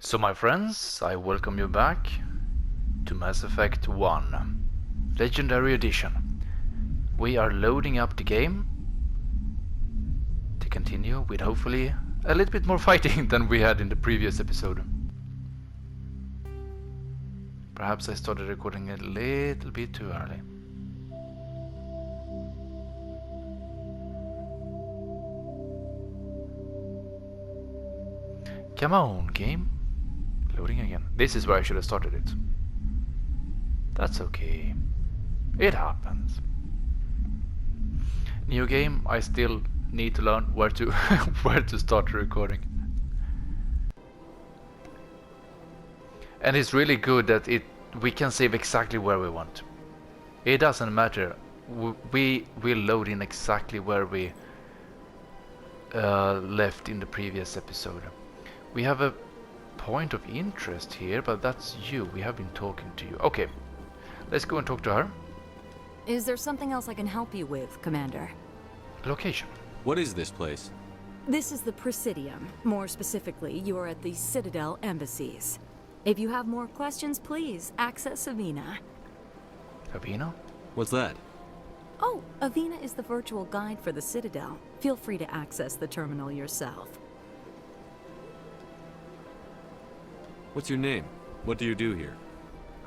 So my friends, I welcome you back to Mass Effect 1 Legendary Edition. We are loading up the game to continue with hopefully a little bit more fighting than we had in the previous episode. Perhaps I started recording a little bit too early. Come on, game. Loading again. This is where I should have started it. That's okay. It happens. New game, I still need to learn where to where to start recording. And it's really good that we can save exactly where we want. It doesn't matter. We will load in exactly where we left in the previous episode. We have a point of interest here, but that's you. We have been talking to you. Okay, let's go and talk to her. Is there something else I can help you with, Commander? Location. What is this place? This is the Presidium. More specifically, you are at the Citadel embassies. If you have more questions, please access Avina. Avina? What's that? Oh, Avina is the virtual guide for the Citadel. Feel free to access the terminal yourself. What's your name? What do you do here?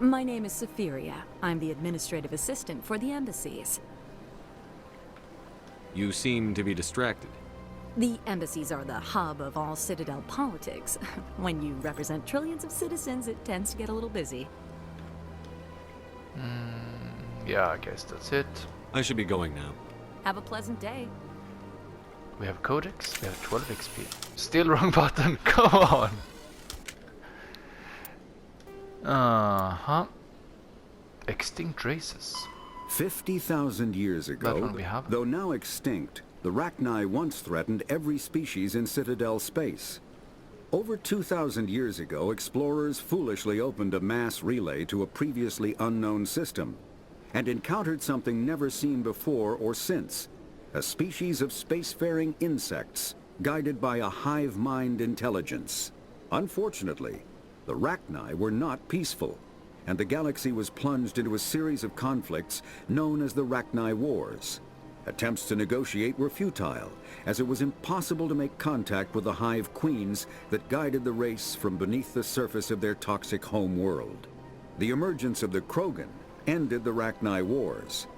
My name is Safiria. I'm the administrative assistant for the embassies. You seem to be distracted. The embassies are the hub of all Citadel politics. When you represent trillions of citizens, it tends to get a little busy. Yeah, I guess that's it. I should be going now. Have a pleasant day. We have Codex, we have 12 XP. Still wrong button, come on! Extinct races. 50,000 years That ago, one we have. though now extinct, the Rachni once threatened every species in Citadel space. Over 2,000 years ago, explorers foolishly opened a mass relay to a previously unknown system and encountered something never seen before or since, a species of spacefaring insects guided by a hive mind intelligence. Unfortunately, the Rachni were not peaceful, and the galaxy was plunged into a series of conflicts known as the Rachni Wars. Attempts to negotiate were futile, as it was impossible to make contact with the hive queens that guided the race from beneath the surface of their toxic home world. The emergence of the Krogan ended the Rachni Wars.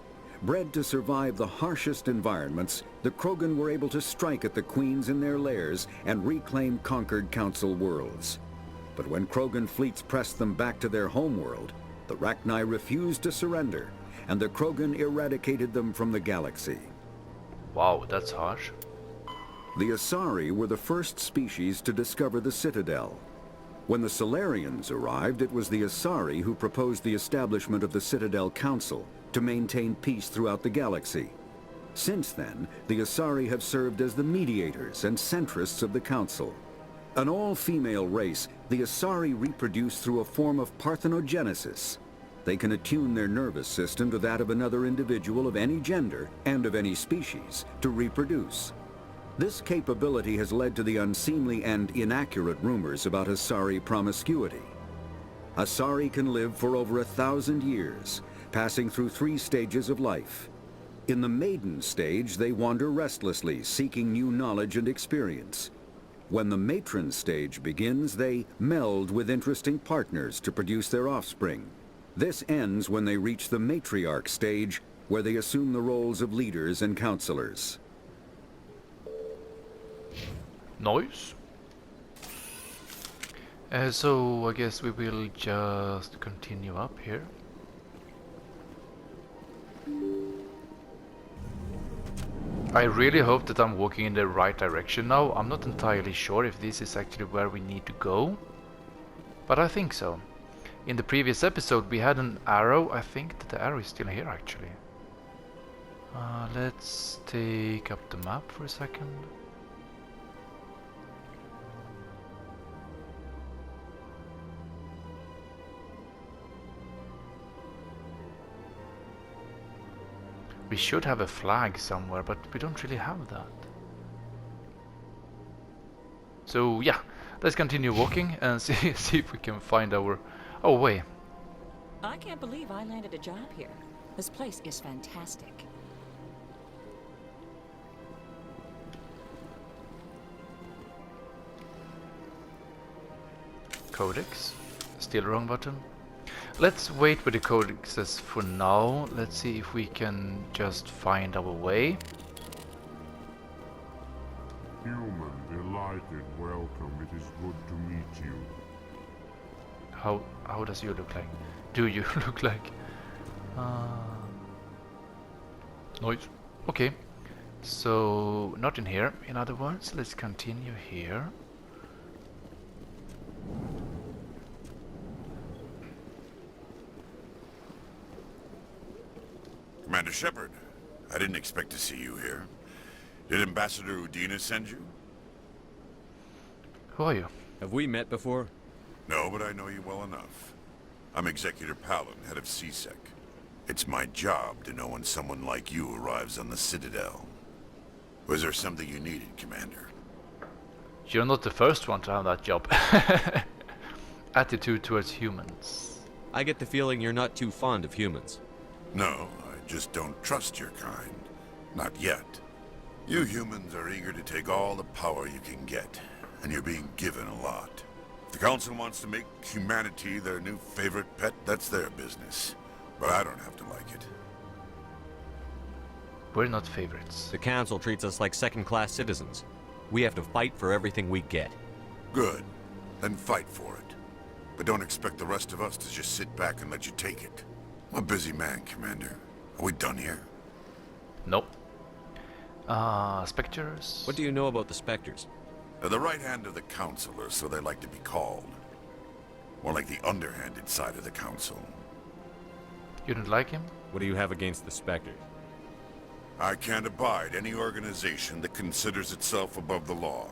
Bred to survive the harshest environments, the Krogan were able to strike at the queens in their lairs and reclaim conquered Council worlds. But when Krogan fleets pressed them back to their homeworld, the Rachni refused to surrender, and the Krogan eradicated them from the galaxy. Wow, that's harsh. The Asari were the first species to discover the Citadel. When the Solarians arrived, it was the Asari who proposed the establishment of the Citadel Council to maintain peace throughout the galaxy. Since then, the Asari have served as the mediators and centrists of the Council. An all-female race, the Asari reproduce through a form of parthenogenesis. They can attune their nervous system to that of another individual of any gender and of any species to reproduce. This capability has led to the unseemly and inaccurate rumors about Asari promiscuity. Asari can live for over 1,000 years, passing through 3 stages of life. In the maiden stage, they wander restlessly, seeking new knowledge and experience. When the matron stage begins, they meld with interesting partners to produce their offspring. This ends when they reach the matriarch stage, where they assume the roles of leaders and counselors. Nice. So I guess we will just continue up here. I really hope that I'm walking in the right direction now. I'm not entirely sure if this is actually where we need to go, but I think so. In the previous episode we had an arrow. I think that the arrow is still here actually. Let's take up the map for a second. We should have a flag somewhere, but we don't really have that. So yeah, Let's continue walking and see if we can find our way. I can't believe I landed a job here. This place is fantastic. Codex. Still wrong button. Let's wait with the codexes for now. Let's see if we can just find our way. Human, delighted, welcome. It is good to meet you. How does you look like? Do you look like? Noise. Okay. So not in here. In other words, let's continue here. Commander Shepard, I didn't expect to see you here. Did Ambassador Udina send you? Who are you? Have we met before? No, but I know you well enough. I'm Executor Palin, head of CSEC. It's my job to know when someone like you arrives on the Citadel. Was there something you needed, Commander? You're not the first one to have that job. Attitude towards humans. I get the feeling you're not too fond of humans. No, I just don't trust your kind. Not yet. You humans are eager to take all the power you can get, and you're being given a lot. If the Council wants to make humanity their new favorite pet, that's their business. But I don't have to like it. We're not favorites. The Council treats us like second-class citizens. We have to fight for everything we get. Good. Then fight for it. But don't expect the rest of us to just sit back and let you take it. I'm a busy man, Commander. Are we done here? Nope. Spectres. What do you know about the Spectres? They're the right hand of the Council, or so they like to be called. More like the underhanded side of the Council. You don't like him? What do you have against the Spectres? I can't abide any organization that considers itself above the law.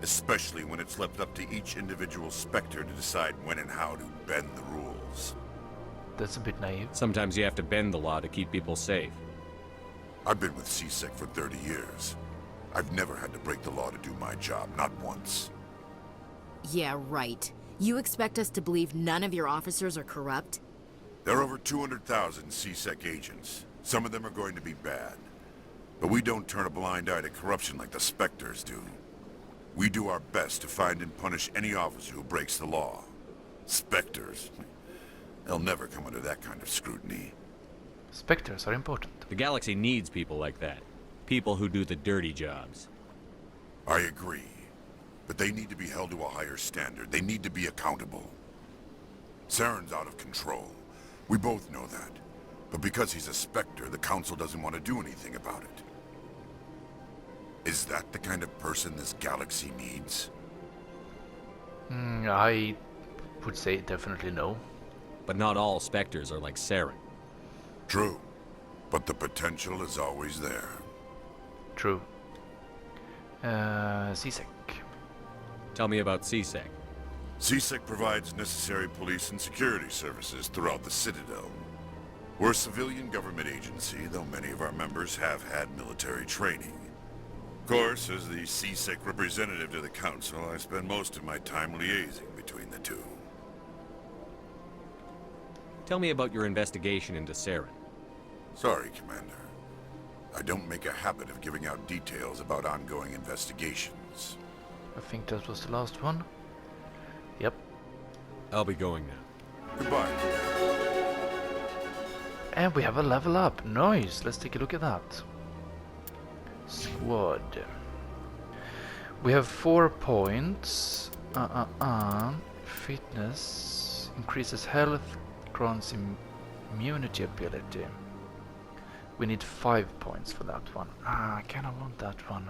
Especially when it's left up to each individual Spectre to decide when and how to bend the rules. That's a bit naive. Sometimes you have to bend the law to keep people safe. I've been with CSEC for 30 years. I've never had to break the law to do my job, not once. Yeah, right. You expect us to believe none of your officers are corrupt? There are over 200,000 CSEC agents. Some of them are going to be bad. But we don't turn a blind eye to corruption like the Spectres do. We do our best to find and punish any officer who breaks the law. Spectres? They'll never come under that kind of scrutiny. Spectres are important. The galaxy needs people like that. People who do the dirty jobs. I agree. But they need to be held to a higher standard. They need to be accountable. Saren's out of control. We both know that. But because he's a Spectre, the Council doesn't want to do anything about it. Is that the kind of person this galaxy needs? I would say definitely no. But not all Spectres are like Saren. True. But the potential is always there. True. CSEC. Tell me about CSEC. CSEC provides necessary police and security services throughout the Citadel. We're a civilian government agency, though many of our members have had military training. Of course, as the CSEC representative to the Council, I spend most of my time liaising between the two. Tell me about your investigation into Saren. Sorry, Commander. I don't make a habit of giving out details about ongoing investigations. I think that was the last one. Yep. I'll be going now. Goodbye. And we have a level up. Nice. Let's take a look at that. Squad. We have 4 points. Fitness increases health, grants immunity ability. We need 5 points for that one. I kinda want that one.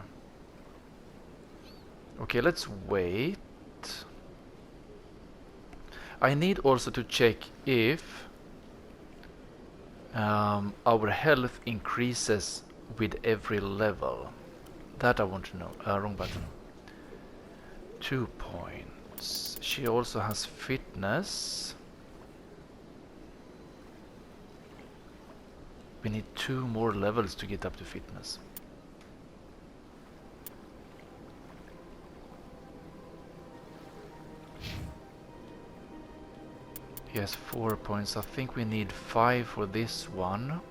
Okay, let's wait. I need also to check if our health increases with every level. That I want to know. Wrong button. 2 points. She also has fitness. We need 2 more levels to get up to fitness. He has 4 points. I think we need 5 for this one.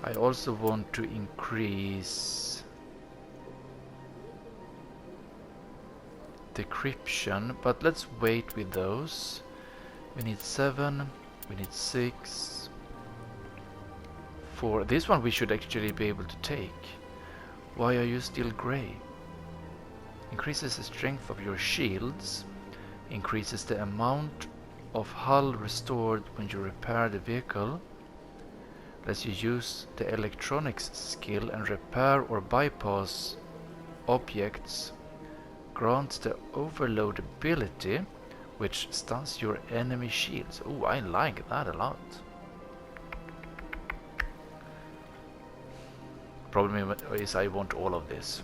I also want to increase decryption, but let's wait with those. We need 7, we need 6. For this one we should actually be able to take. Why are you still grey? Increases the strength of your shields. Increases the amount of hull restored when you repair the vehicle. Lets you use the electronics skill and repair or bypass objects. Grants the overload ability, which stuns your enemy shields. Oh, I like that a lot. Problem is I want all of this.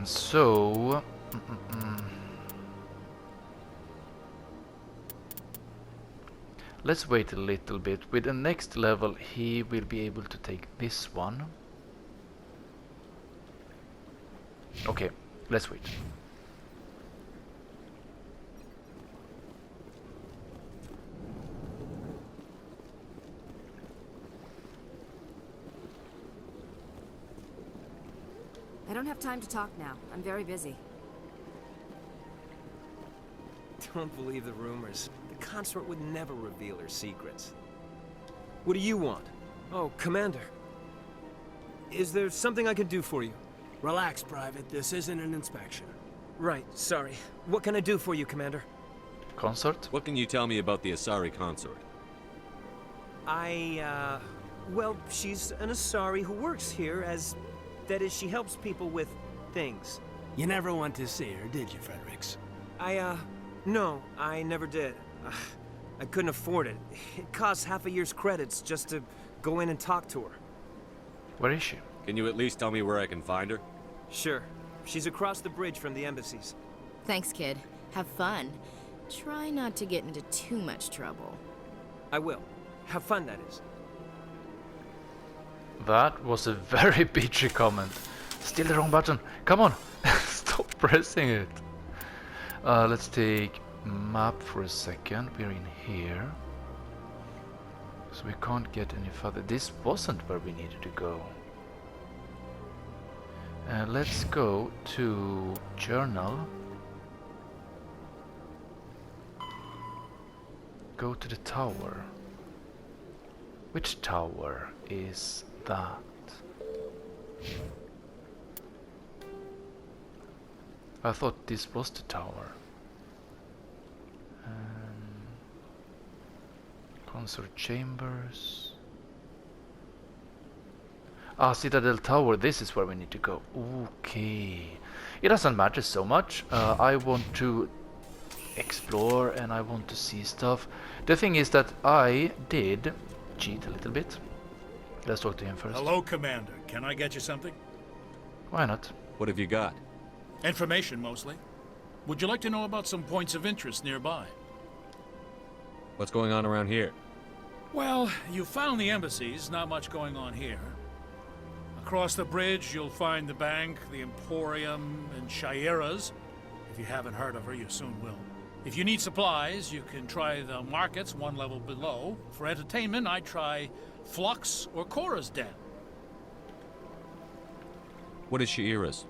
So let's wait a little bit. With the next level he will be able to take this one. Okay, let's wait. I don't have time to talk now. I'm very busy. Don't believe the rumors. The consort would never reveal her secrets. What do you want? Oh, Commander. Is there something I can do for you? Relax, Private. This isn't an inspection. Right, sorry. What can I do for you, Commander? Consort? What can you tell me about the Asari consort? Well, she's an Asari who works here as... That is, she helps people with things. You never went to see her, did you, Fredericks? No, I never did. I couldn't afford it. It costs half a year's credits just to go in and talk to her. Where is she? Can you at least tell me where I can find her? Sure. She's across the bridge from the embassies. Thanks, kid. Have fun. Try not to get into too much trouble. I will. Have fun, that is. That was a very bitchy comment. Still the wrong button. Come on. Stop pressing it. Let's take map for a second. We're in here. So we can't get any further. This wasn't where we needed to go. Let's go to journal. Go to the tower. Which tower is that? I thought this was the tower. Consort chambers. Ah, Citadel Tower, this is where we need to go. Okay. It doesn't matter so much. I want to explore and I want to see stuff. The thing is that I did cheat a little bit. Let's talk to him first. Hello, Commander. Can I get you something? Why not? What have you got? Information, mostly. Would you like to know about some points of interest nearby? What's going on around here? Well, you found the embassies. Not much going on here. Across the bridge, you'll find the bank, the Emporium, and Shaira's. If you haven't heard of her, you soon will. If you need supplies, you can try the markets one level below. For entertainment, I'd try Flux or Cora's Den. What is Shaira's?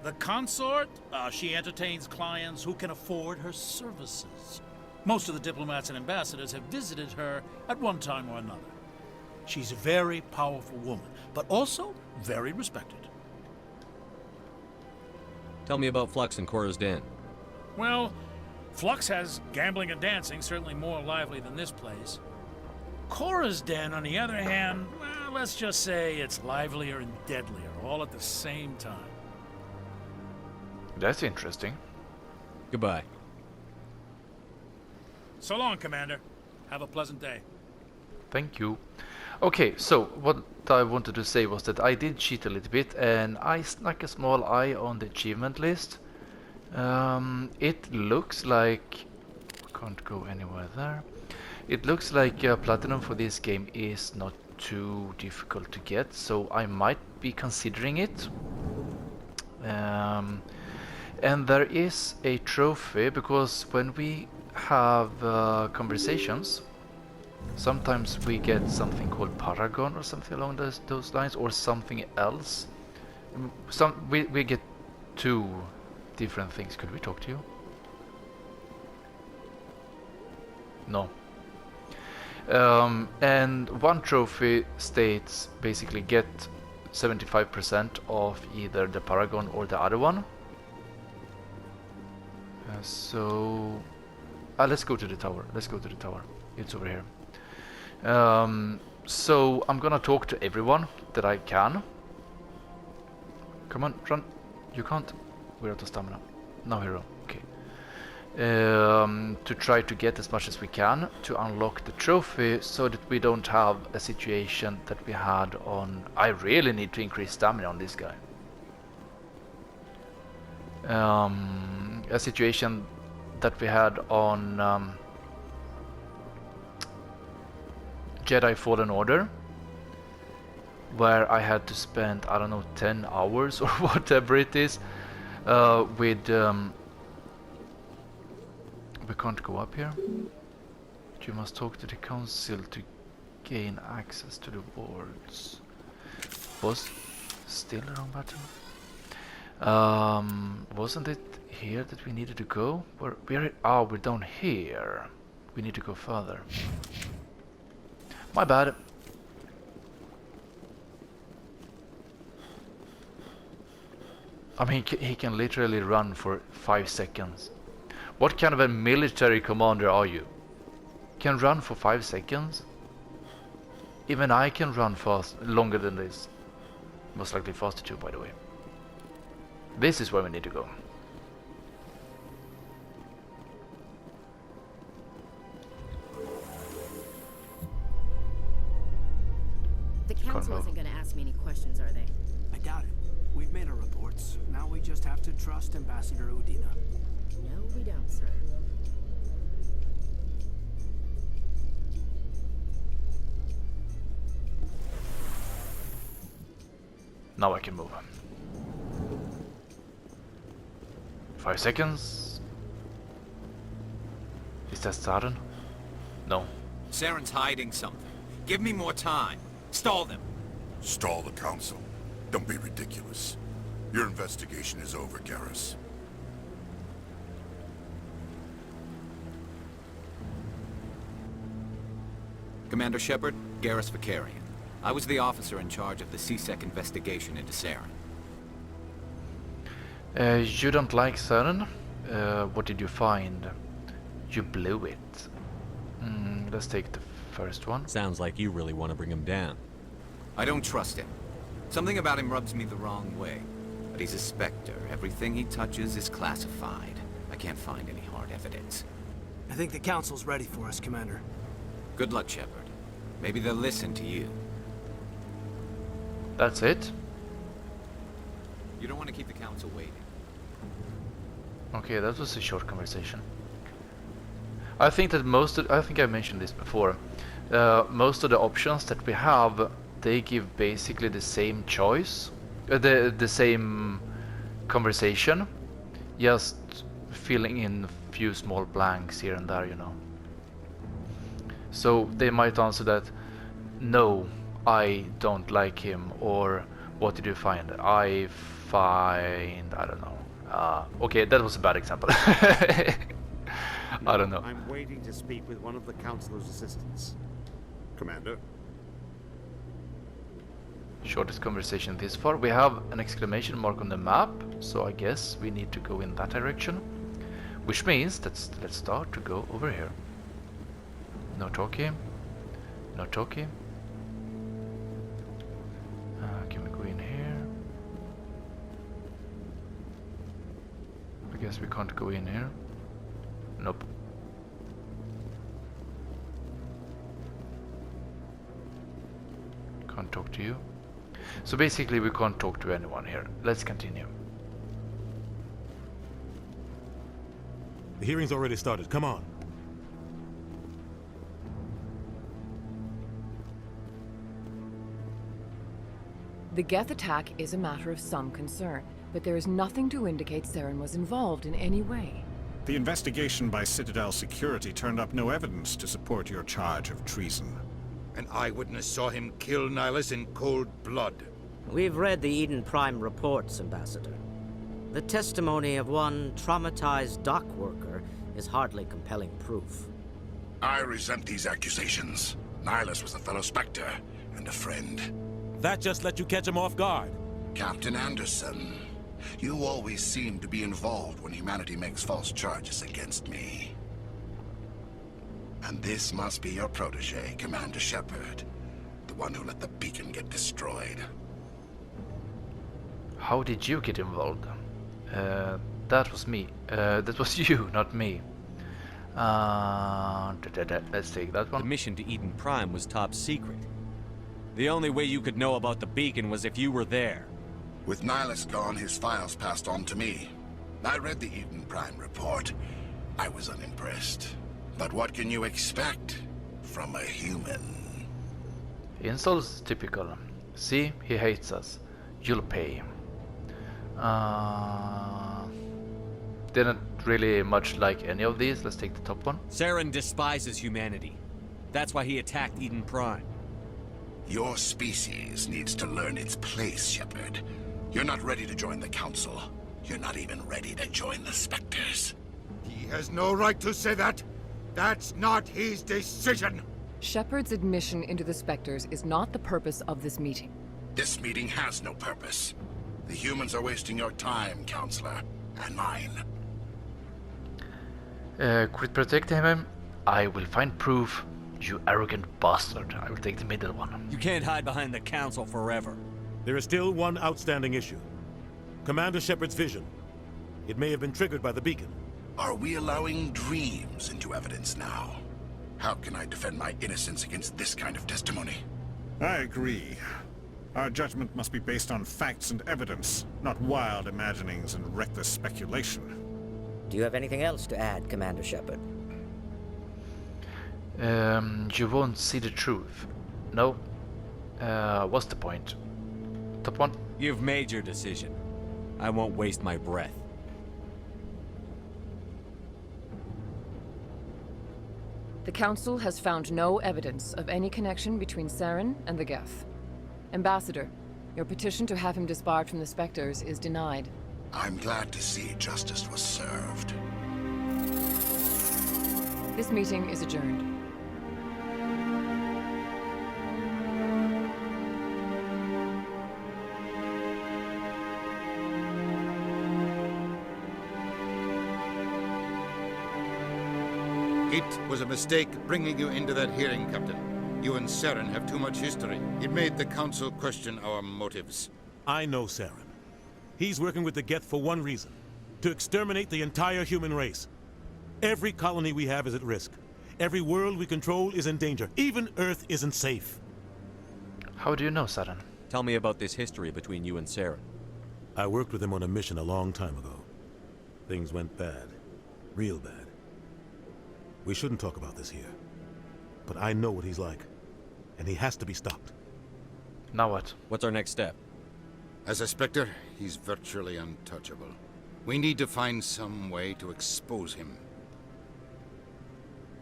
The consort? She entertains clients who can afford her services. Most of the diplomats and ambassadors have visited her at one time or another. She's a very powerful woman, but also very respected. Tell me about Flux and Cora's Den. Well, Flux has gambling and dancing, certainly more lively than this place. Cora's Den, on the other hand, well, let's just say it's livelier and deadlier, all at the same time. That's interesting. Goodbye. So long, Commander. Have a pleasant day. Thank you. Okay, so what I wanted to say was that I did cheat a little bit and I snuck a small eye on the achievement list. It looks like Can't go anywhere there. It looks like platinum for this game is not too difficult to get, so I might be considering it. And there is a trophy, because when we have conversations, sometimes we get something called Paragon or something along those lines, or something else. We get two different things. Could we talk to you? No. And one trophy states basically get 75% of either the Paragon or the other one. So let's go to the tower. Let's go to the tower. It's over here. So I'm gonna talk to everyone that I can. Come on, run. You can't. We're out of stamina. Now hero. Okay. To try to get as much as we can to unlock the trophy, so that we don't have a situation that we had on... I really need to increase stamina on this guy. A situation that we had on Jedi Fallen Order, where I had to spend, I don't know, 10 hours or whatever it is with... we can't go up here. You must talk to the council to gain access to the wards. Was still the wrong button? Wasn't it here that we needed to go? We're down here. We need to go further. My bad. I mean, he can literally run for 5 seconds. What kind of a military commander are you? Can run for 5 seconds? Even I can run fast, longer than this. Most likely faster too, by the way. This is where we need to go. The council isn't going to ask me any questions, are they? I doubt it. We've made our reports. Now we just have to trust Ambassador Udina. No, we don't, sir. Now I can move. 5 seconds. Is that Saren? No. Saren's hiding something. Give me more time. Stall them. Stall the council? Don't be ridiculous. Your investigation is over, Garrus. Commander Shepard, Garrus Vicarian. I was the officer in charge of the CSEC investigation into Saren. You don't like Saren? What did you find? You blew it. Let's take the first one. Sounds like you really want to bring him down. I don't trust him. Something about him rubs me the wrong way. But he's a Spectre. Everything he touches is classified. I can't find any hard evidence. I think the council's ready for us, Commander. Good luck, Shepard. Maybe they'll listen to you. That's it? You don't want to keep the council waiting. Okay, that was a short conversation. I think that I think I mentioned this before. Most of the options that we have, they give basically the same choice, the same conversation, just filling in a few small blanks here and there, you know. So they might answer that, no, I don't like him, or what did you find? I don't know. Okay, that was a bad example. I don't know. I'm waiting to speak with one of the councilor's assistants. Commander? Shortest conversation this far. We have an exclamation mark on the map, so I guess we need to go in that direction. Which means let's start to go over here. No talkie. No talkie. Can we go in here? I guess we can't go in here. Nope. Can't talk to you. So basically we can't talk to anyone here. Let's continue. The hearing's already started. Come on. The Geth attack is a matter of some concern, but there is nothing to indicate Saren was involved in any way. The investigation by Citadel Security turned up no evidence to support your charge of treason. An eyewitness saw him kill Nihilus in cold blood. We've read the Eden Prime reports, Ambassador. The testimony of one traumatized dock worker is hardly compelling proof. I resent these accusations. Nihilus was a fellow Spectre and a friend. That just let you catch him off guard. Captain Anderson, you always seem to be involved when humanity makes false charges against me. And this must be your protege, Commander Shepard, the one who let the beacon get destroyed. How did you get involved? That was me. That was you, not me. Let's take that one. The mission to Eden Prime was top secret. The only way you could know about the beacon was if you were there. With Nihilus gone, his files passed on to me. I read the Eden Prime report. I was unimpressed. But what can you expect from a human? Insults typical. See, he hates us. You'll pay. Didn't really much like any of these. Let's take the top one. Saren despises humanity. That's why he attacked Eden Prime. Your species needs to learn its place, Shepard. You're not ready to join the Council. You're not even ready to join the Spectres. He has no right to say that. That's not his decision. Shepard's admission into the Spectres is not the purpose of this meeting. This meeting has no purpose. The humans are wasting your time, Counselor, and mine. Quit protecting him. I will find proof. You arrogant bastard. I will take the middle one. You can't hide behind the Council forever. There is still one outstanding issue. Commander Shepard's vision. It may have been triggered by the beacon. Are we allowing dreams into evidence now? How can I defend my innocence against this kind of testimony? I agree. Our judgment must be based on facts and evidence, not wild imaginings and reckless speculation. Do you have anything else to add, Commander Shepard? You won't see the truth. No. What's the point? Top one? You've made your decision. I won't waste my breath. The Council has found no evidence of any connection between Saren and the Geth. Ambassador, your petition to have him disbarred from the Spectres is denied. I'm glad to see justice was served. This meeting is adjourned. It was a mistake bringing you into that hearing, Captain. You and Saren have too much history. It made the Council question our motives. I know Saren. He's working with the Geth for one reason. To exterminate the entire human race. Every colony we have is at risk. Every world we control is in danger. Even Earth isn't safe. How do you know, Saren? Tell me about this history between you and Saren. I worked with him on a mission a long time ago. Things went bad. Real bad. We shouldn't talk about this here. But I know what he's like. And he has to be stopped. Now what? What's our next step? As a Spectre, he's virtually untouchable. We need to find some way to expose him.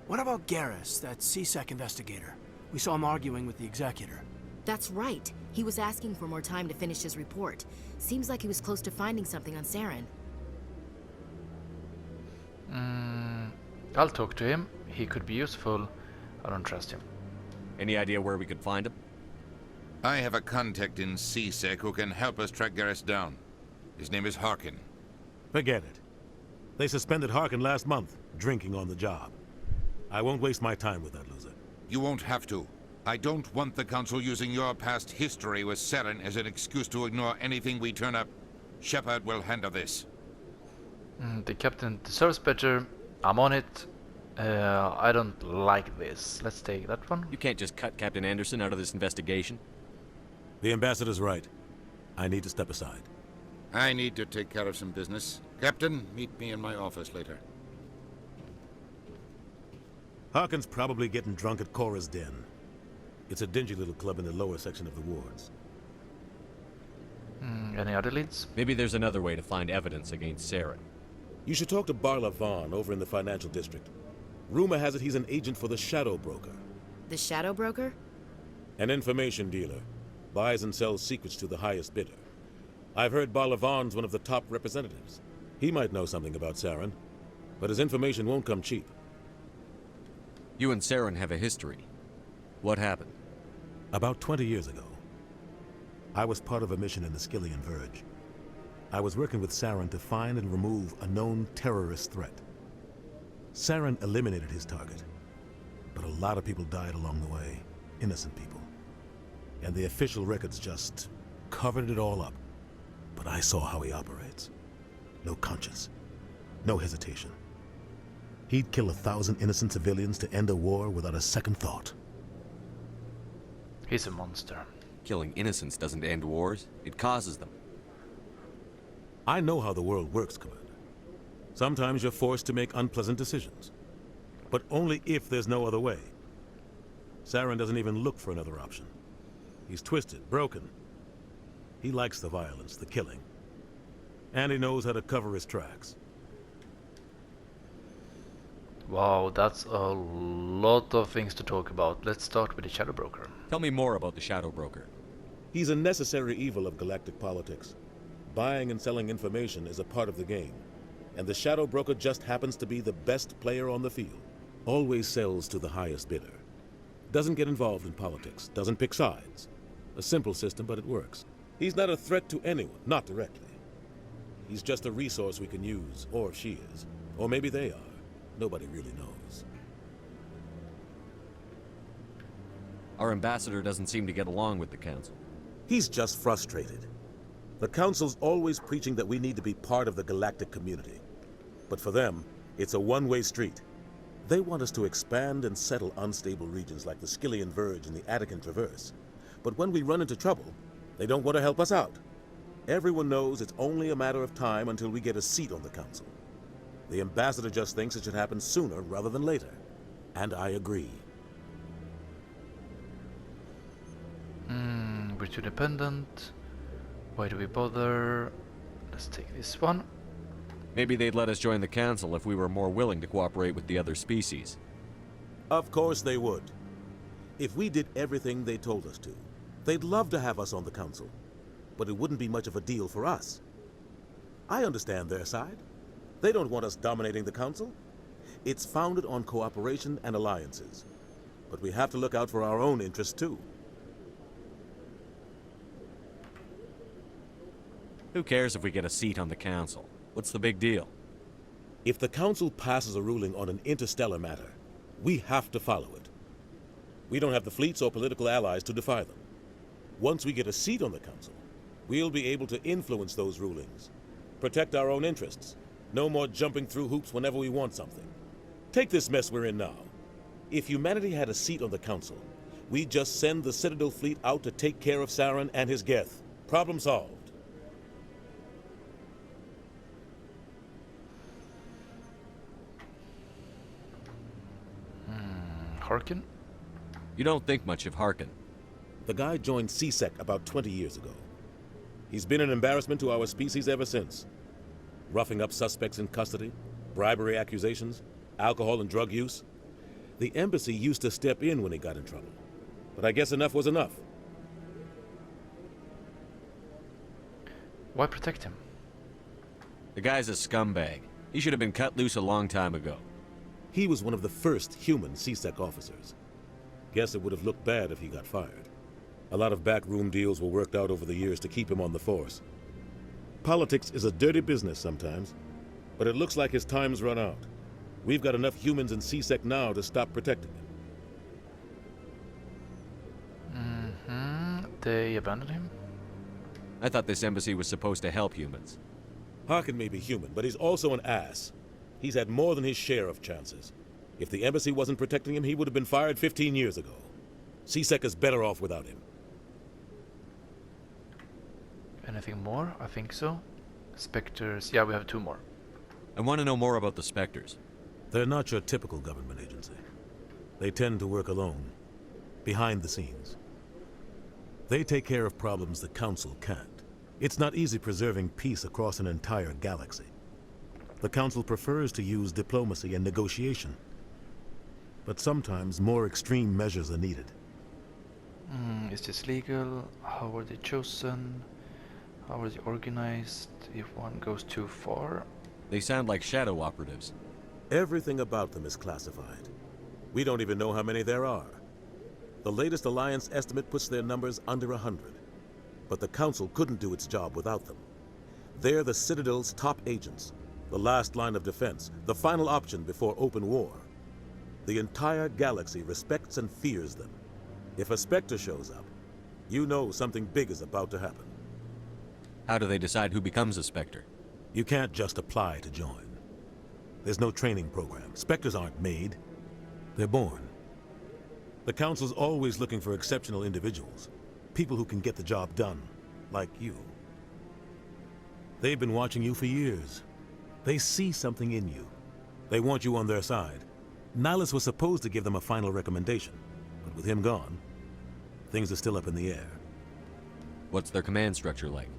What about Garrus, that C-Sec investigator? We saw him arguing with the Executor. That's right. He was asking for more time to finish his report. Seems like he was close to finding something on Saren. I'll talk to him. He could be useful. I don't trust him. Any idea where we could find him? I have a contact in C-Sec who can help us track Garrus down. His name is Harkin. Forget it. They suspended Harkin last month, drinking on the job. I won't waste my time with that loser. You won't have to. I don't want the Council using your past history with Saren as an excuse to ignore anything we turn up. Shepard will handle this. The captain deserves better. I'm on it. I don't like this. Let's take that one. You can't just cut Captain Anderson out of this investigation. The ambassador's right. I need to step aside. I need to take care of some business. Captain, meet me in my office later. Harkin's probably getting drunk at Cora's Den. It's a dingy little club in the lower section of the wards. Any other leads? Maybe there's another way to find evidence against Saren. You should talk to Barla Vaughn over in the financial district. Rumor has it he's an agent for the Shadow Broker. The Shadow Broker? An information dealer. Buys and sells secrets to the highest bidder. I've heard Barla Vaughn's one of the top representatives. He might know something about Saren, but his information won't come cheap. You and Saren have a history. What happened? About 20 years ago, I was part of a mission in the Skillian Verge. I was working with Saren to find and remove a known terrorist threat. Saren eliminated his target, but a lot of people died along the way, innocent people. And the official records just covered it all up. But I saw how he operates. No conscience, no hesitation. He'd kill 1,000 innocent civilians to end a war without a second thought. He's a monster. Killing innocents doesn't end wars, it causes them. I know how the world works, Commander. Sometimes you're forced to make unpleasant decisions. But only if there's no other way. Saren doesn't even look for another option. He's twisted, broken. He likes the violence, the killing. And he knows how to cover his tracks. Wow, that's a lot of things to talk about. Let's start with the Shadow Broker. Tell me more about the Shadow Broker. He's a necessary evil of galactic politics. Buying and selling information is a part of the game. And the Shadow Broker just happens to be the best player on the field. Always sells to the highest bidder. Doesn't get involved in politics. Doesn't pick sides. A simple system, but it works. He's not a threat to anyone, not directly. He's just a resource we can use, or she is. Or maybe they are. Nobody really knows. Our ambassador doesn't seem to get along with the Council. He's just frustrated. The Council's always preaching that we need to be part of the galactic community. But for them, it's a one-way street. They want us to expand and settle unstable regions like the Skillian Verge and the Attican Traverse. But when we run into trouble, they don't want to help us out. Everyone knows it's only a matter of time until we get a seat on the Council. The ambassador just thinks it should happen sooner rather than later. And I agree. We're too dependent. Why do we bother? Let's take this one. Maybe they'd let us join the Council if we were more willing to cooperate with the other species. Of course they would. If we did everything they told us to, they'd love to have us on the Council. But it wouldn't be much of a deal for us. I understand their side. They don't want us dominating the Council. It's founded on cooperation and alliances. But we have to look out for our own interests too. Who cares if we get a seat on the Council? What's the big deal? If the Council passes a ruling on an interstellar matter, we have to follow it. We don't have the fleets or political allies to defy them. Once we get a seat on the Council, we'll be able to influence those rulings, protect our own interests. No more jumping through hoops whenever we want something. Take this mess we're in now. If humanity had a seat on the Council, we'd just send the Citadel fleet out to take care of Saren and his Geth. Problem solved. Harkin? You don't think much of Harkin. The guy joined CSEC about 20 years ago. He's been an embarrassment to our species ever since. Roughing up suspects in custody, bribery accusations, alcohol and drug use. The embassy used to step in when he got in trouble. But I guess enough was enough. Why protect him? The guy's a scumbag. He should have been cut loose a long time ago. He was one of the first human CSEC officers. Guess it would have looked bad if he got fired. A lot of backroom deals were worked out over the years to keep him on the force. Politics is a dirty business sometimes, but it looks like his time's run out. We've got enough humans in CSEC now to stop protecting him. They abandoned him? I thought this embassy was supposed to help humans. Harkin may be human, but he's also an ass. He's had more than his share of chances. If the embassy wasn't protecting him, he would have been fired 15 years ago. CSEC is better off without him. Anything more? I think so. Spectres. Yeah, we have 2 more. I want to know more about the Spectres. They're not your typical government agency. They tend to work alone, behind the scenes. They take care of problems the Council can't. It's not easy preserving peace across an entire galaxy. The Council prefers to use diplomacy and negotiation. But sometimes more extreme measures are needed. Is this legal? How are they chosen? How are they organized? If one goes too far? They sound like shadow operatives. Everything about them is classified. We don't even know how many there are. The latest Alliance estimate puts their numbers under 100. But the Council couldn't do its job without them. They're the Citadel's top agents, the last line of defense, the final option before open war. The entire galaxy respects and fears them. If a Spectre shows up, you know something big is about to happen. How do they decide who becomes a Spectre? You can't just apply to join. There's no training program. Spectres aren't made. They're born. The Council's always looking for exceptional individuals. People who can get the job done, like you. They've been watching you for years. They see something in you. They want you on their side. Nihilus was supposed to give them a final recommendation, but with him gone, things are still up in the air. What's their command structure like?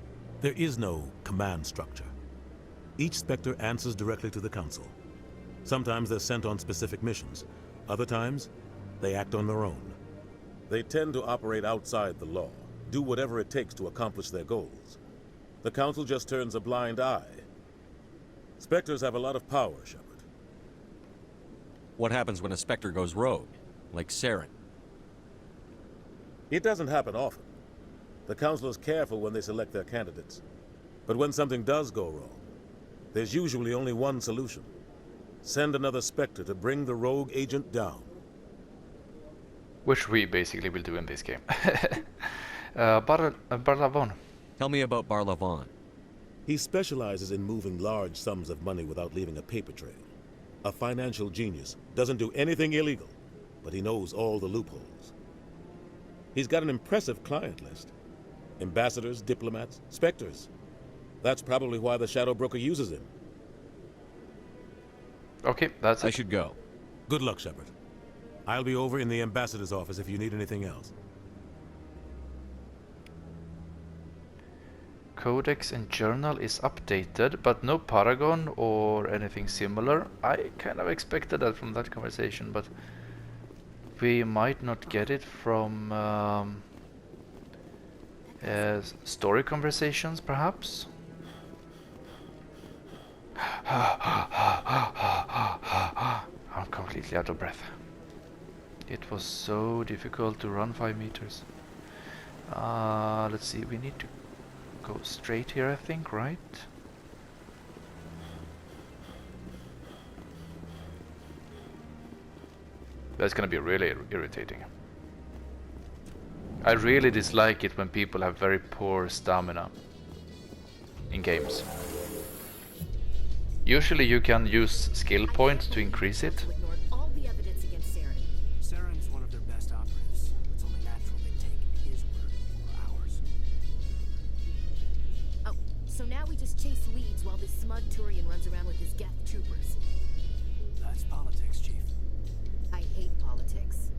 There is no command structure. Each Spectre answers directly to the Council. Sometimes they're sent on specific missions. Other times, they act on their own. They tend to operate outside the law, do whatever it takes to accomplish their goals. The Council just turns a blind eye. Spectres have a lot of power, Shepard. What happens when a Spectre goes rogue, like Saren? It doesn't happen often. The Council is careful when they select their candidates. But when something does go wrong, there's usually only one solution. Send another Spectre to bring the rogue agent down. Which we basically will do in this game. Barlavon. Tell me about Barlavon. He specializes in moving large sums of money without leaving a paper trail. A financial genius, doesn't do anything illegal, but he knows all the loopholes. He's got an impressive client list. Ambassadors, diplomats, Spectres. That's probably why the Shadow Broker uses him. Okay, that's it. I should go. Good luck, Shepard. I'll be over in the Ambassador's office if you need anything else. Codex and journal is updated, but no Paragon or anything similar. I kind of expected that from that conversation, but we might not get it from story conversations, perhaps. I'm completely out of breath. It was so difficult to run 5 meters. Let's see, we need to go straight here, I think, right? That's gonna be really irritating. I really dislike it when people have very poor stamina in games. Usually you can use skill points to increase it. All the evidence against Saren. Saren's one of their best operatives. It's only natural they take his word over ours. Oh, so now we just chase leads while this smug Turian runs around with his Geth troopers. That's politics, Chief. I hate politics.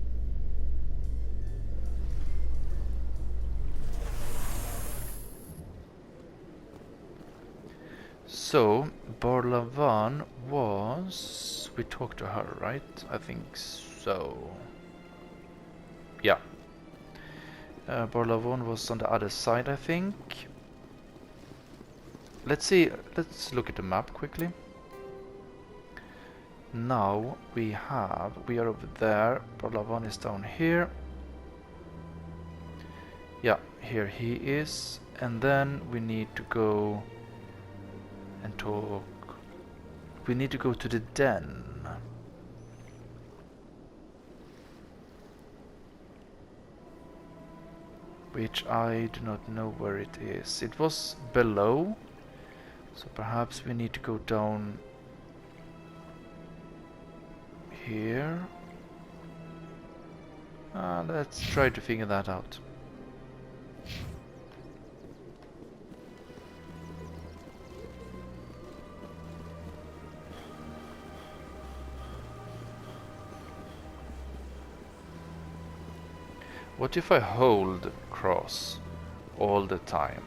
So, Barlavan was... we talked to her, right? I think so. Yeah. Barlavan was on the other side, I think. Let's see, let's look at the map quickly. Now we are over there. Barlavan is down here. Yeah, here he is. And then we need to go and talk. We need to go to the den. Which I do not know where it is. It was below. So perhaps we need to go down here. Let's try to figure that out. What if I hold cross all the time?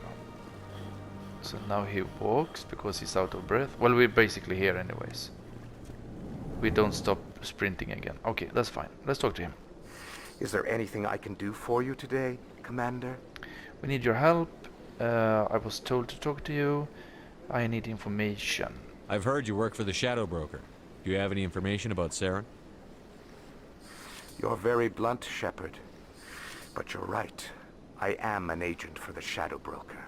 So now he walks because he's out of breath. Well, we're basically here anyways. We don't stop sprinting again. Okay, that's fine. Let's talk to him. Is there anything I can do for you today, Commander? We need your help. I was told to talk to you. I need information. I've heard you work for the Shadow Broker. Do you have any information about Saren? You're very blunt, Shepard. But you're right. I am an agent for the Shadow Broker.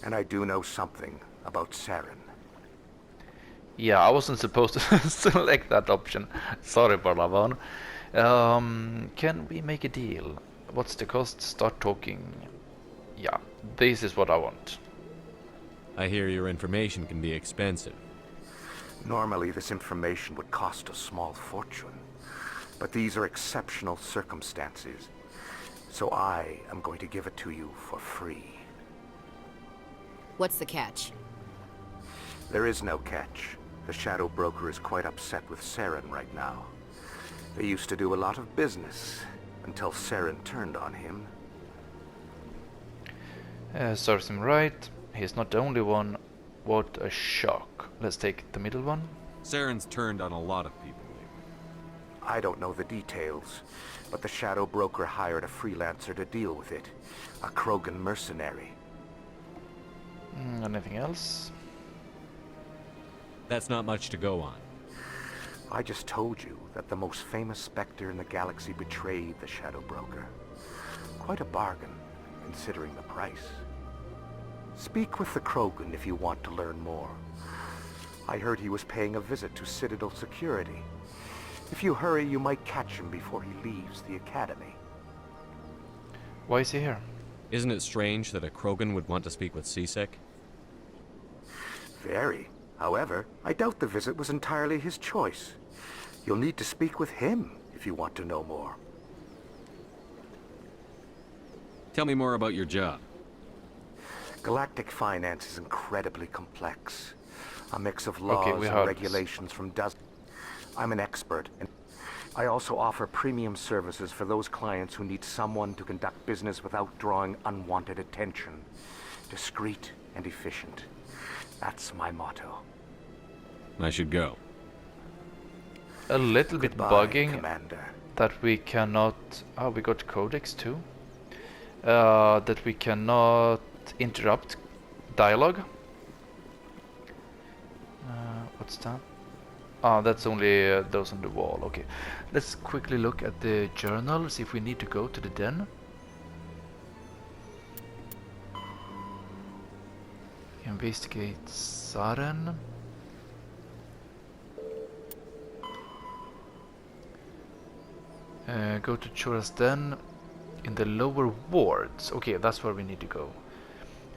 And I do know something about Saren. Yeah, I wasn't supposed to select that option. Sorry, Barlavon. Can we make a deal? What's the cost? Start talking. Yeah, this is what I want. I hear your information can be expensive. Normally, this information would cost a small fortune. But these are exceptional circumstances. So I am going to give it to you for free. What's the catch? There is no catch. The Shadow Broker is quite upset with Saren right now. They used to do a lot of business until Saren turned on him. Serves him right. He's not the only one. What a shock. Let's take the middle one. Saren's turned on a lot of people lately. I don't know the details, but the Shadow Broker hired a freelancer to deal with it. A Krogan mercenary. Anything else? That's not much to go on. I just told you that the most famous Spectre in the galaxy betrayed the Shadow Broker. Quite a bargain, considering the price. Speak with the Krogan if you want to learn more. I heard he was paying a visit to Citadel security. If you hurry, you might catch him before he leaves the Academy. Why is he here? Isn't it strange that a Krogan would want to speak with C-Sec? Very. However, I doubt the visit was entirely his choice. You'll need to speak with him if you want to know more. Tell me more about your job. Galactic finance is incredibly complex. A mix of laws Okay, and regulations from dozens. I'm an expert, and I also offer premium services for those clients who need someone to conduct business without drawing unwanted attention. Discreet and efficient. That's my motto. I should go. A little bit Goodbye, bugging Commander. that we cannot... Oh, we got codex too. That we cannot interrupt dialogue. What's that? Ah, that's only those on the wall. Okay, let's quickly look at the journal, see if we need to go to the den. Investigate Saren. Go to Chora's den in the lower wards. Okay, that's where we need to go.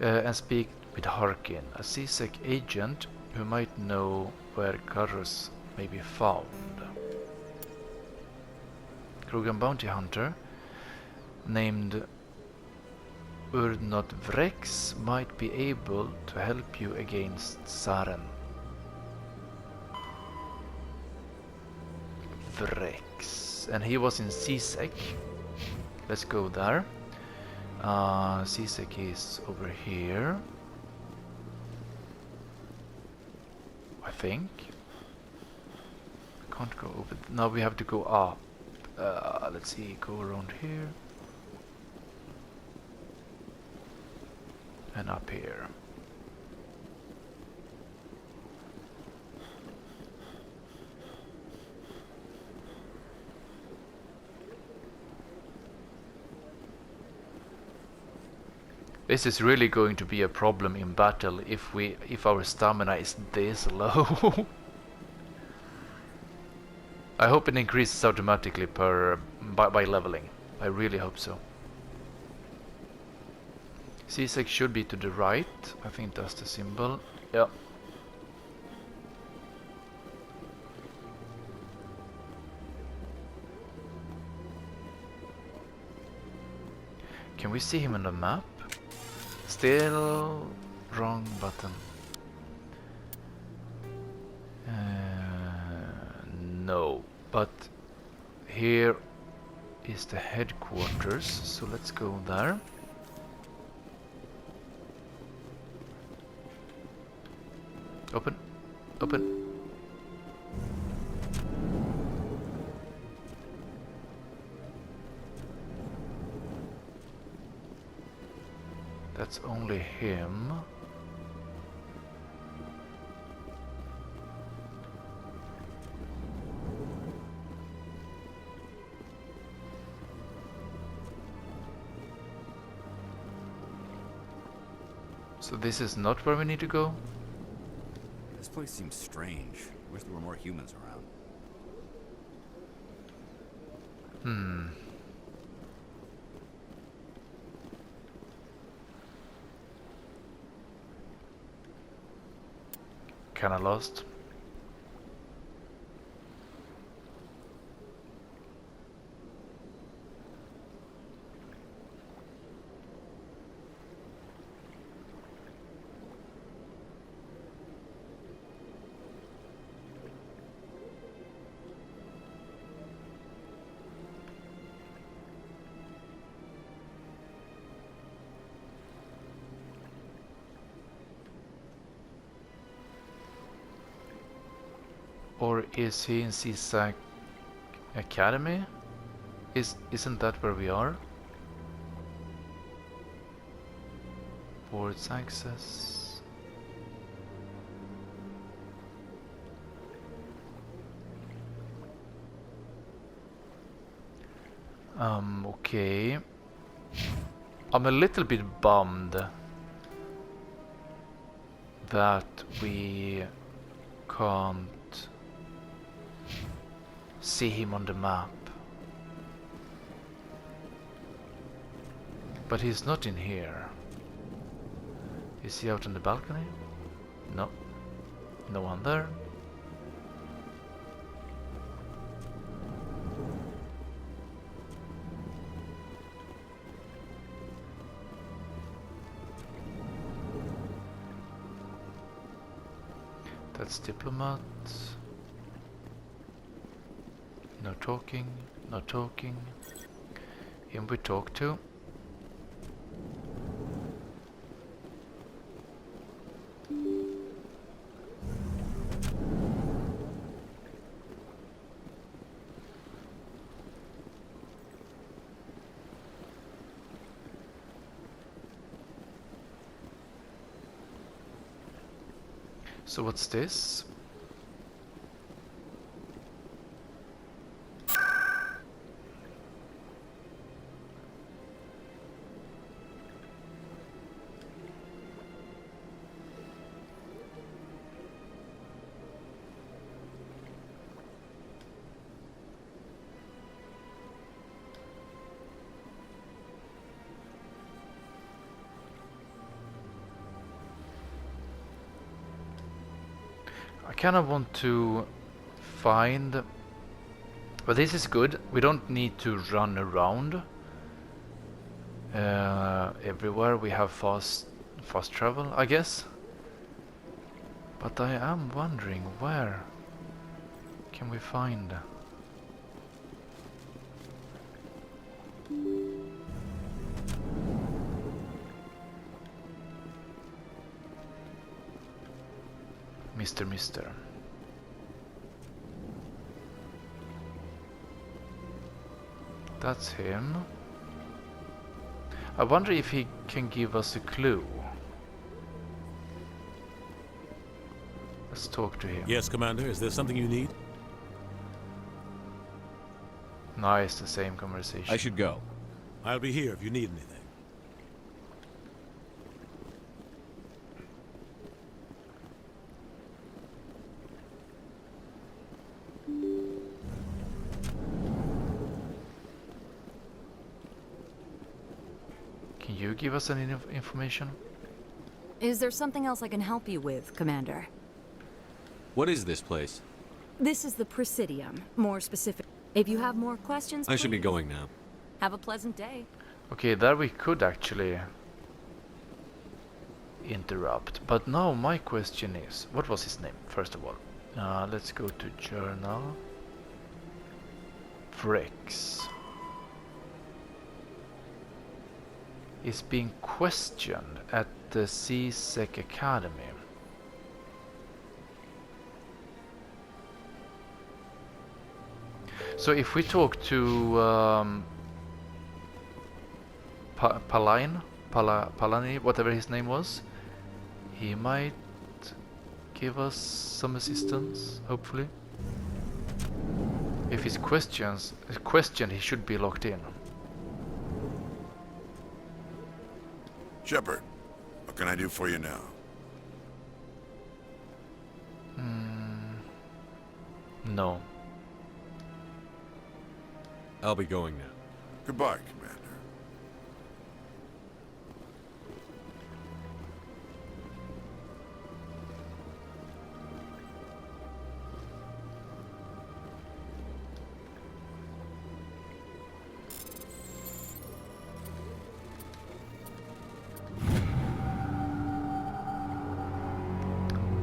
And speak with Harkin, a C-Sec agent who might know where Garrus may be found. Krogan bounty hunter named Urdnot Vrex might be able to help you against Saren. Vrex. And he was in C-Sec. Let's go there. C-Sec is over here, I think. Can't go over. Now we have to go up. Let's see, go around here and up here. This is really going to be a problem in battle if our stamina is this low. I hope it increases automatically by leveling. I really hope so. C-Sec should be to the right. I think that's the symbol. Yeah. Can we see him on the map? Still wrong button. No, but here is the headquarters, so let's go there. Open. Open. That's only him. So this is not where we need to go? This place seems strange. Wish there were more humans around. Kinda lost. Or is he in CSAC Academy? Isn't that where we are? Boards access. Okay. I'm a little bit bummed that we can't see him on the map. But he's not in here. Is he out on the balcony? No. No one there. That's diplomat. No talking, no talking. Him we talk to. So what's this? I kind of want to find, but this is good. We don't need to run around everywhere. We have fast travel, I guess. But I am wondering, where can we find? Mister. That's him. I wonder if he can give us a clue. Let's talk to him. Yes, Commander. Is there something you need? Nice, the same conversation. I should go. I'll be here if you need anything. Can you give us any information? Is there something else I can help you with, Commander? What is this place? This is the Presidium. More specific. If you have more questions, I should be please. going now. Have a pleasant day. Okay, there we could actually interrupt. But now my question is, what was his name, first of all? Let's go to journal. Frex is being questioned at the CSEC Academy. So if we talk to Palani, whatever his name was, he might give us some assistance, hopefully. If his question, he should be locked in. Shepard, what can I do for you now? No. I'll be going now. Goodbye, Commander.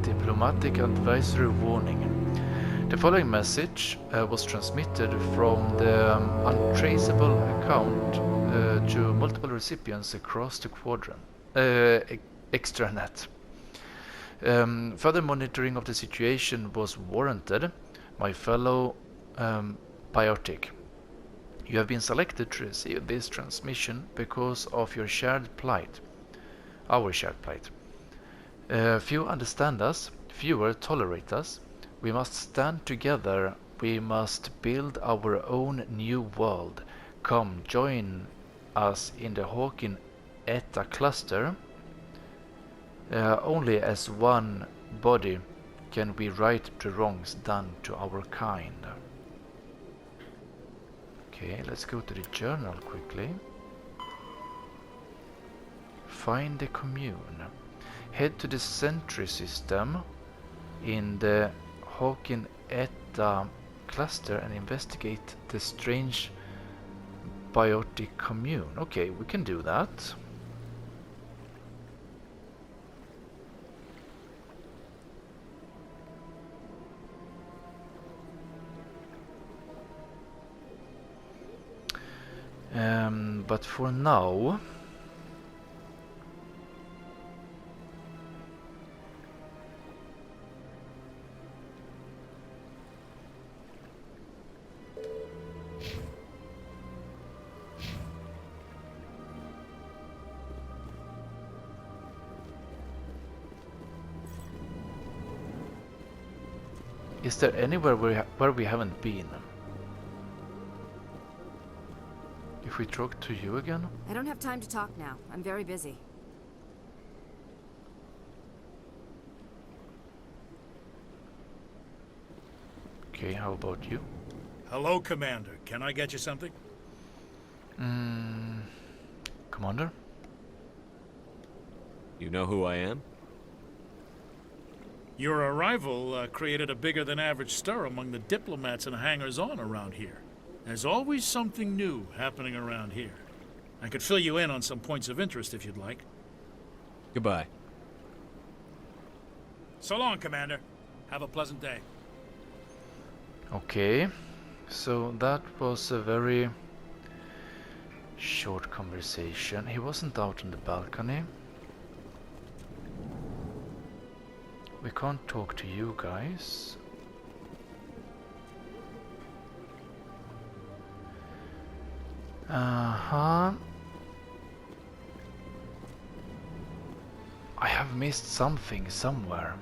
Diplomatic advisory warning. The following message was transmitted from the untraceable account to multiple recipients across the quadrant. Extranet. Further monitoring of the situation was warranted, my fellow biotic. You have been selected to receive this transmission because of your shared plight. Our shared plight. Few understand us, fewer tolerate us. We must stand together. We must build our own new world. Come, join us in the Hawking Eta cluster. Only as one body can we right the wrongs done to our kind. Okay, let's go to the journal quickly. Find the commune. Head to the sentry system in the Hawking Eta cluster and investigate the strange biotic commune. Okay, we can do that. But for now, is there anywhere where we haven't been? If we talk to you again? I don't have time to talk now. I'm very busy. Okay, how about you? Hello, Commander. Can I get you something? Commander? You know who I am? Your arrival created a bigger than average stir among the diplomats and hangers-on around here. There's always something new happening around here. I could fill you in on some points of interest if you'd like. Goodbye. So long, Commander. Have a pleasant day. Okay, so that was a very short conversation. He wasn't out on the balcony. We can't talk to you guys. I have missed something somewhere.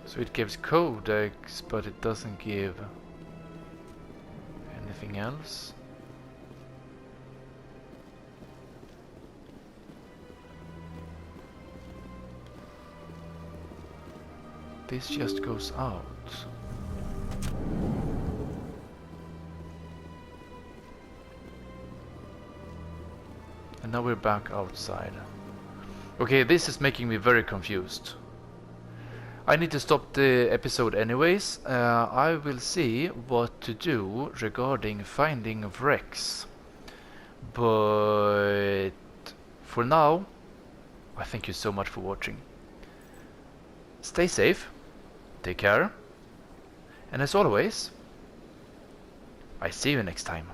So it gives codex, but it doesn't give anything else. This just goes out. And now we're back outside. Okay, this is making me very confused. I need to stop the episode anyways. I will see what to do regarding finding of Rex. But for now, I thank you so much for watching. Stay safe, take care, and as always, I see you next time.